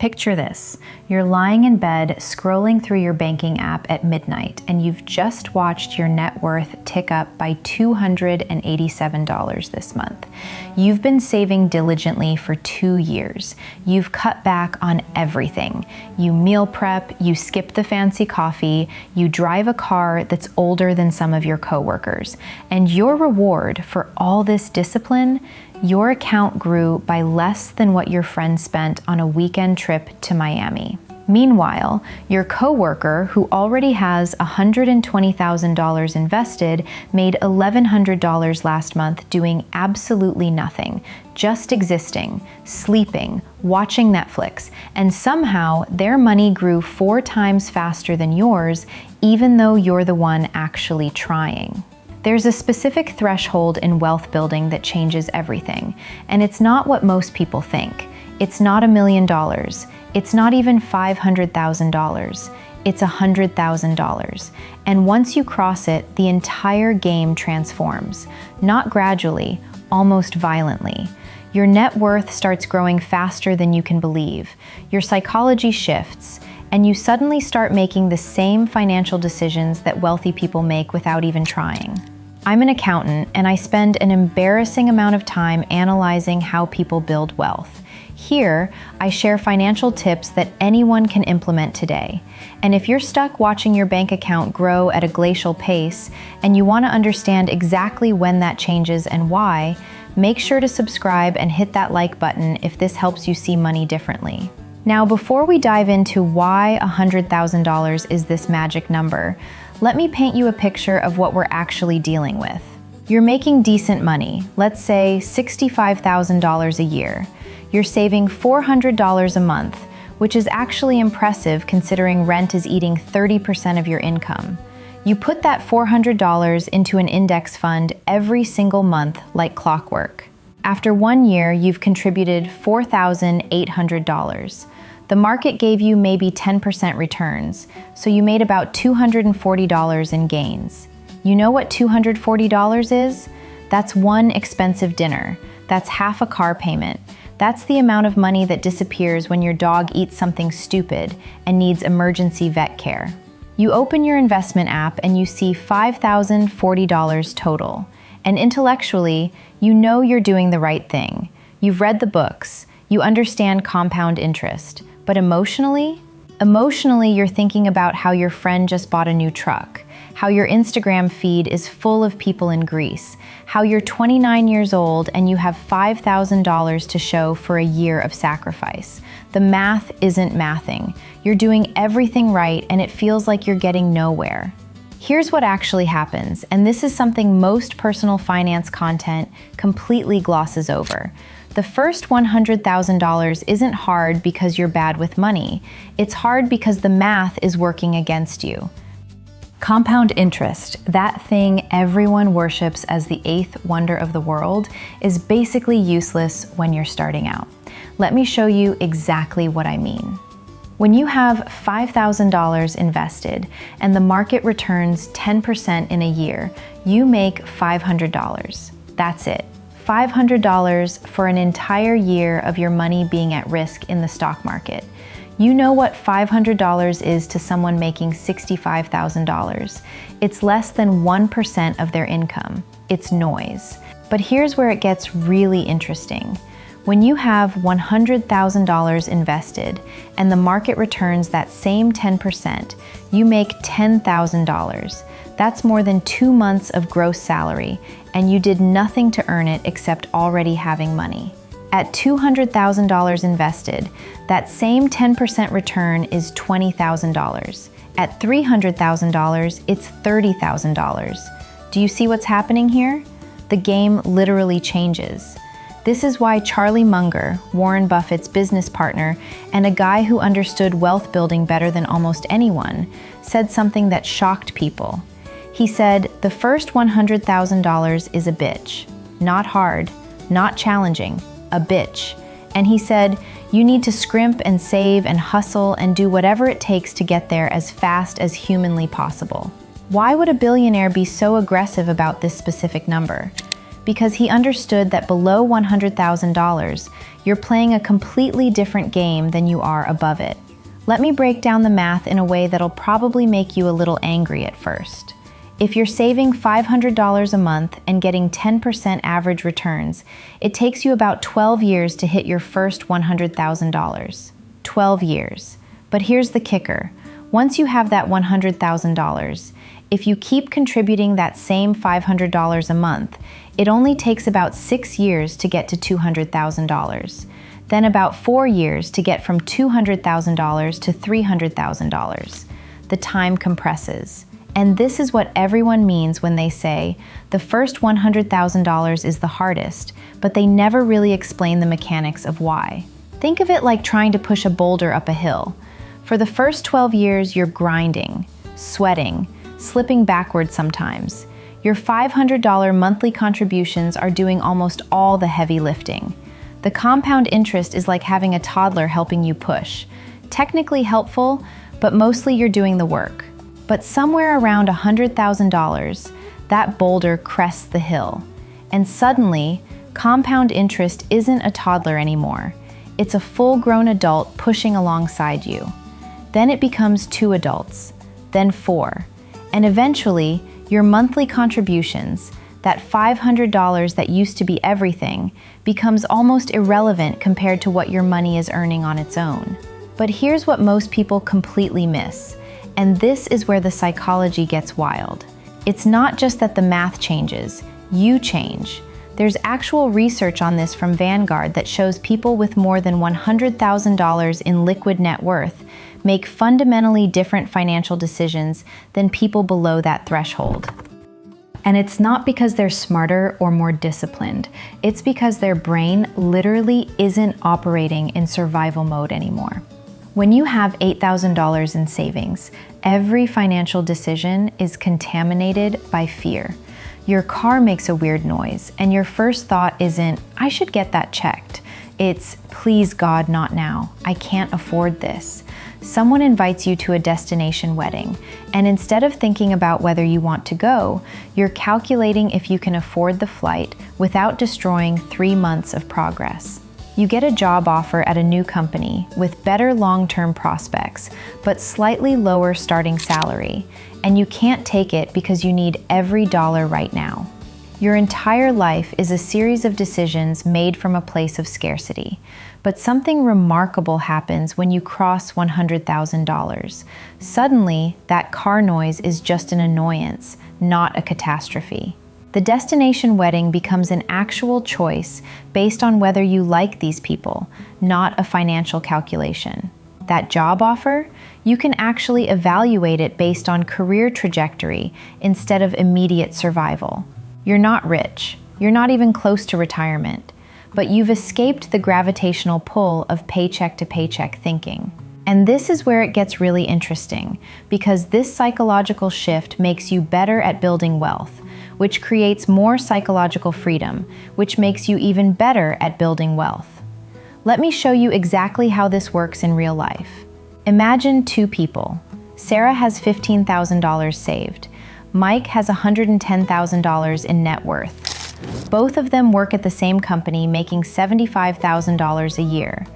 Picture this. You're lying in bed, scrolling through your banking app at midnight, and you've just watched your net worth tick up by $287 this month. You've been saving diligently for 2 years. You've cut back on everything. You meal prep, you skip the fancy coffee, you drive a car that's older than some of your coworkers. And your reward for all this discipline, your account grew by less than what your friend spent on a weekend trip to Miami. Meanwhile, your coworker, who already has $120,000 invested, made $1,100 last month doing absolutely nothing, just existing, sleeping, watching Netflix, and somehow their money grew 4 times faster than yours, even though you're the one actually trying. There's a specific threshold in wealth building that changes everything, and it's not what most people think. It's not $1 million. It's not even $500,000. It's $100,000. And once you cross it, the entire game transforms. Not gradually, almost violently. Your net worth starts growing faster than you can believe. Your psychology shifts, and you suddenly start making the same financial decisions that wealthy people make without even trying. I'm an accountant, and I spend an embarrassing amount of time analyzing how people build wealth. Here, I share financial tips that anyone can implement today. And if you're stuck watching your bank account grow at a glacial pace, and you want to understand exactly when that changes and why, make sure to subscribe and hit that like button if this helps you see money differently. Now, before we dive into why $100,000 is this magic number, let me paint you a picture of what we're actually dealing with. You're making decent money, let's say $65,000 a year. You're saving $400 a month, which is actually impressive considering rent is eating 30% of your income. You put that $400 into an index fund every single month like clockwork. After 1 year, you've contributed $4,800. The market gave you maybe 10% returns, so you made about $240 in gains. You know what $240 is? That's one expensive dinner. That's half a car payment. That's the amount of money that disappears when your dog eats something stupid and needs emergency vet care. You open your investment app and you see $5,040 total. And intellectually, you know you're doing the right thing. You've read the books. You understand compound interest. But emotionally, you're thinking about how your friend just bought a new truck, how your Instagram feed is full of people in Greece, how you're 29 years old and you have $5,000 to show for a year of sacrifice. The math isn't mathing. You're doing everything right and it feels like you're getting nowhere. Here's what actually happens, and this is something most personal finance content completely glosses over. The first $100,000 isn't hard because you're bad with money. It's hard because the math is working against you. Compound interest, that thing everyone worships as the 8th wonder of the world, is basically useless when you're starting out. Let me show you exactly what I mean. When you have $5,000 invested and the market returns 10% in a year, you make $500. That's it. $500 for an entire year of your money being at risk in the stock market. You know what $500 is to someone making $65,000. It's less than 1% of their income. It's noise. But here's where it gets really interesting. When you have $100,000 invested and the market returns that same 10%, you make $10,000. That's more than 2 months of gross salary, and you did nothing to earn it except already having money. At $200,000 invested, that same 10% return is $20,000. At $300,000, it's $30,000. Do you see what's happening here? The game literally changes. This is why Charlie Munger, Warren Buffett's business partner, and a guy who understood wealth building better than almost anyone, said something that shocked people. He said, the first $100,000 is a bitch. Not hard, not challenging, a bitch. And he said, you need to scrimp and save and hustle and do whatever it takes to get there as fast as humanly possible. Why would a billionaire be so aggressive about this specific number? because he understood that below $100,000, you're playing a completely different game than you are above it. Let me break down the math in a way that'll probably make you a little angry at first. If you're saving $500 a month and getting 10% average returns, it takes you about 12 years to hit your first $100,000. 12 years. But here's the kicker. Once you have that $100,000, if you keep contributing that same $500 a month, it only takes about 6 years to get to $200,000. Then about 4 years to get from $200,000 to $300,000. The time compresses. And this is what everyone means when they say, the first $100,000 is the hardest, but they never really explain the mechanics of why. Think of it like trying to push a boulder up a hill. For the first 12 years, you're grinding, sweating, slipping backwards sometimes. Your $500 monthly contributions are doing almost all the heavy lifting. The compound interest is like having a toddler helping you push. Technically helpful, but mostly you're doing the work. But somewhere around $100,000, that boulder crests the hill. And suddenly, compound interest isn't a toddler anymore. It's a full-grown adult pushing alongside you. Then it becomes 2 adults, then 4. And eventually, your monthly contributions, that $500 that used to be everything, becomes almost irrelevant compared to what your money is earning on its own. But here's what most people completely miss. And this is where the psychology gets wild. It's not just that the math changes, you change. There's actual research on this from Vanguard that shows people with more than $100,000 in liquid net worth make fundamentally different financial decisions than people below that threshold. And it's not because they're smarter or more disciplined. It's because their brain literally isn't operating in survival mode anymore. When you have $8,000 in savings, every financial decision is contaminated by fear. Your car makes a weird noise, and your first thought isn't, I should get that checked. It's, please God, not now. I can't afford this. Someone invites you to a destination wedding, and instead of thinking about whether you want to go, you're calculating if you can afford the flight without destroying 3 months of progress. You get a job offer at a new company with better long-term prospects, but slightly lower starting salary, and you can't take it because you need every dollar right now. Your entire life is a series of decisions made from a place of scarcity, but something remarkable happens when you cross $100,000. Suddenly, that car noise is just an annoyance, not a catastrophe. The destination wedding becomes an actual choice based on whether you like these people, not a financial calculation. That job offer, you can actually evaluate it based on career trajectory instead of immediate survival. You're not rich, you're not even close to retirement, but you've escaped the gravitational pull of paycheck to paycheck thinking. And this is where it gets really interesting, because this psychological shift makes you better at building wealth, which creates more psychological freedom, which makes you even better at building wealth. Let me show you exactly how this works in real life. Imagine 2 people. Sarah has $15,000 saved. Mike has $110,000 in net worth. Both of them work at the same company, making $75,000 a year.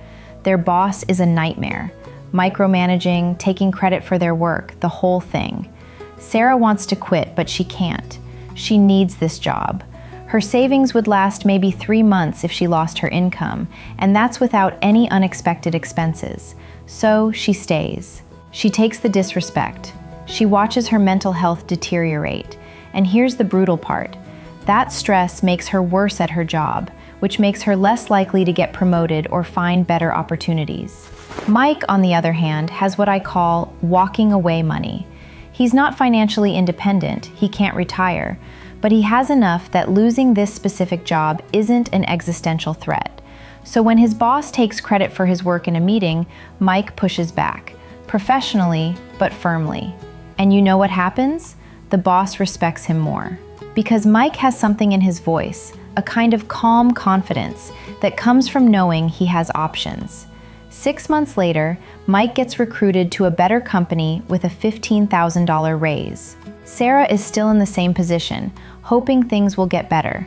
Their boss is a nightmare, micromanaging, taking credit for their work, the whole thing. Sarah wants to quit, but she can't. She needs this job. Her savings would last maybe 3 months if she lost her income, and that's without any unexpected expenses. So she stays. She takes the disrespect. She watches her mental health deteriorate. And here's the brutal part. That stress makes her worse at her job, which makes her less likely to get promoted or find better opportunities. Mike, on the other hand, has what I call walking away money. He's not financially independent, he can't retire, but he has enough that losing this specific job isn't an existential threat. So when his boss takes credit for his work in a meeting, Mike pushes back, professionally but firmly. And you know what happens? The boss respects him more. Because Mike has something in his voice, a kind of calm confidence that comes from knowing he has options. 6 months later, Mike gets recruited to a better company with a $15,000 raise. Sarah is still in the same position, hoping things will get better.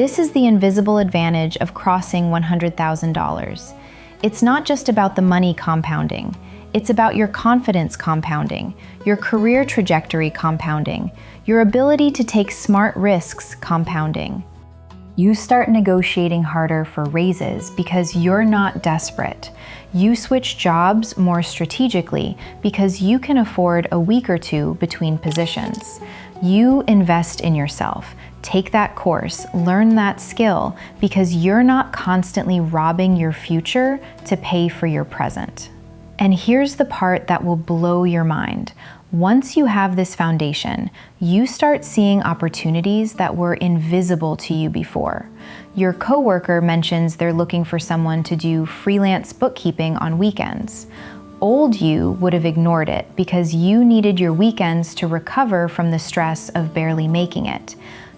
This is the invisible advantage of crossing $100,000. It's not just about the money compounding. It's about your confidence compounding, your career trajectory compounding, your ability to take smart risks compounding. You start negotiating harder for raises because you're not desperate. You switch jobs more strategically because you can afford a week or two between positions. You invest in yourself. Take that course, learn that skill, because you're not constantly robbing your future to pay for your present. And here's the part that will blow your mind. Once you have this foundation, you start seeing opportunities that were invisible to you before. Your coworker mentions they're looking for someone to do freelance bookkeeping on weekends. Old you would have ignored it because you needed your weekends to recover from the stress of barely making it.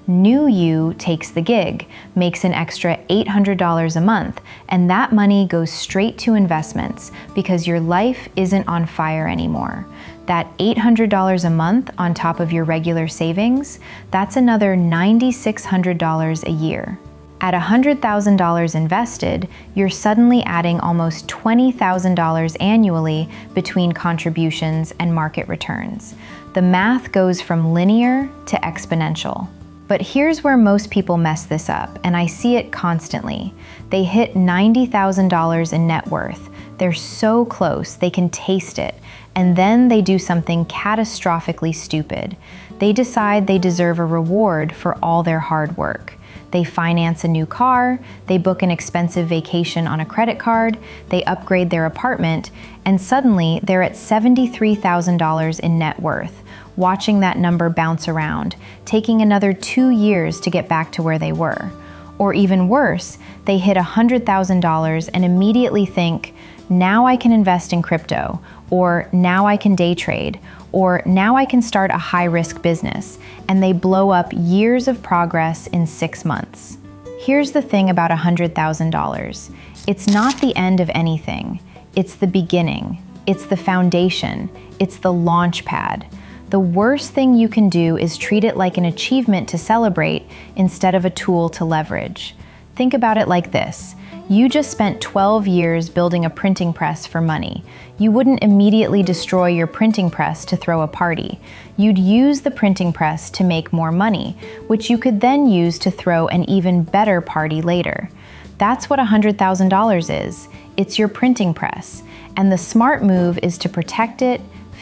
New you takes the gig, makes an extra $800 a month, and that money goes straight to investments because your life isn't on fire anymore. That $800 a month on top of your regular savings, that's another $9,600 a year. At $100,000 invested, you're suddenly adding almost $20,000 annually between contributions and market returns. The math goes from linear to exponential. But here's where most people mess this up, and I see it constantly. They hit $90,000 in net worth. They're so close, they can taste it, and then they do something catastrophically stupid. They decide they deserve a reward for all their hard work. They finance a new car, they book an expensive vacation on a credit card, they upgrade their apartment, and suddenly they're at $73,000 in net worth, watching that number bounce around, taking another 2 years to get back to where they were. Or even worse, they hit $100,000 and immediately think, now I can invest in crypto, or now I can day trade, or now I can start a high-risk business, and they blow up years of progress in 6 months. Here's the thing about $100,000. It's not the end of anything. It's the beginning. It's the foundation. It's the launch pad. The worst thing you can do is treat it like an achievement to celebrate instead of a tool to leverage. Think about it like this. You just spent 12 years building a printing press for money. You wouldn't immediately destroy your printing press to throw a party. You'd use the printing press to make more money, which you could then use to throw an even better party later. That's what $100,000 is. It's your printing press. And the smart move is to protect it,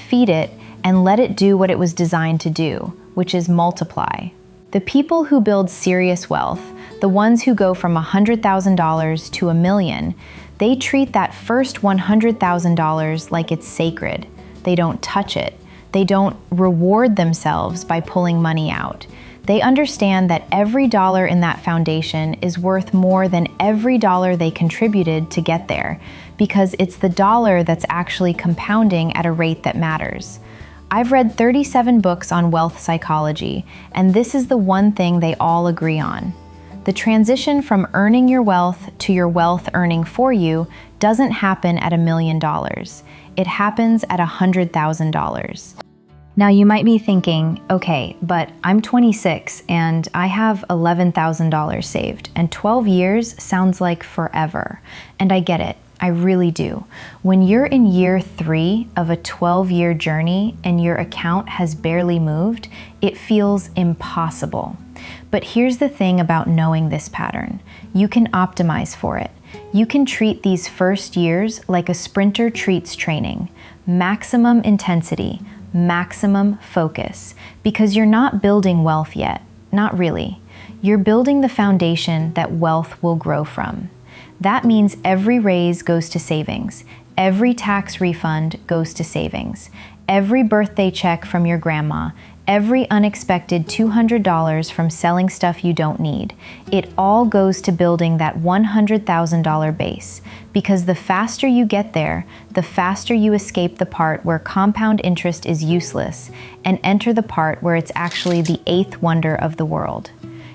feed it, and let it do what it was designed to do, which is multiply. The people who build serious wealth, the ones who go from $100,000 to $1 million, they treat that first $100,000 like it's sacred. They don't touch it. They don't reward themselves by pulling money out. They understand that every dollar in that foundation is worth more than every dollar they contributed to get there, because it's the dollar that's actually compounding at a rate that matters. I've read 37 books on wealth psychology, and this is the one thing they all agree on. The transition from earning your wealth to your wealth earning for you doesn't happen at $1 million. It happens at $100,000. Now you might be thinking, okay, but I'm 26 and I have $11,000 saved, and 12 years sounds like forever. And I get it. I really do. When you're in year 3 of a 12-year journey and your account has barely moved, it feels impossible. But here's the thing about knowing this pattern. You can optimize for it. You can treat these first years like a sprinter treats training. Maximum intensity, maximum focus, because you're not building wealth yet. Not really. You're building the foundation that wealth will grow from. That means every raise goes to savings. Every tax refund goes to savings. Every birthday check from your grandma, every unexpected $200 from selling stuff you don't need, it all goes to building that $100,000 base. Because the faster you get there, the faster you escape the part where compound interest is useless and enter the part where it's actually the 8th wonder of the world.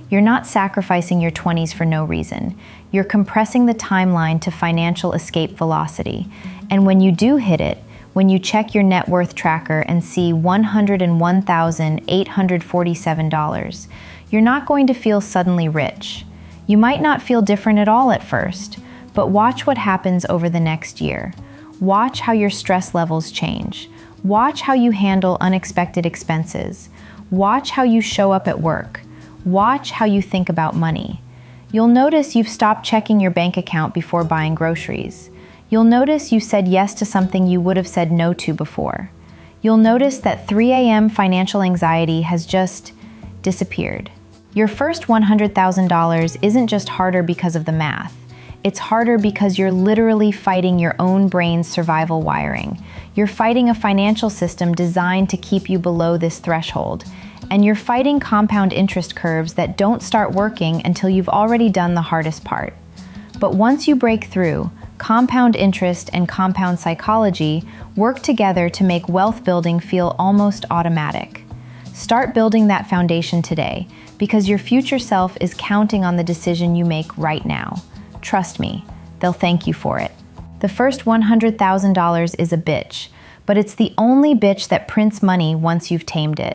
You're not sacrificing your 20s for no reason. You're compressing the timeline to financial escape velocity. And when you do hit it, when you check your net worth tracker and see $101,847, you're not going to feel suddenly rich. You might not feel different at all at first, but watch what happens over the next year. Watch how your stress levels change. Watch how you handle unexpected expenses. Watch how you show up at work. Watch how you think about money. You'll notice you've stopped checking your bank account before buying groceries. You'll notice you said yes to something you would have said no to before. You'll notice that 3 a.m. financial anxiety has just disappeared. Your first $100,000 isn't just harder because of the math. It's harder because you're literally fighting your own brain's survival wiring. You're fighting a financial system designed to keep you below this threshold. And you're fighting compound interest curves that don't start working until you've already done the hardest part. But once you break through, compound interest and compound psychology work together to make wealth building feel almost automatic. Start building that foundation today, because your future self is counting on the decision you make right now. Trust me, they'll thank you for it. The first $100,000 is a bitch, but it's the only bitch that prints money once you've tamed it.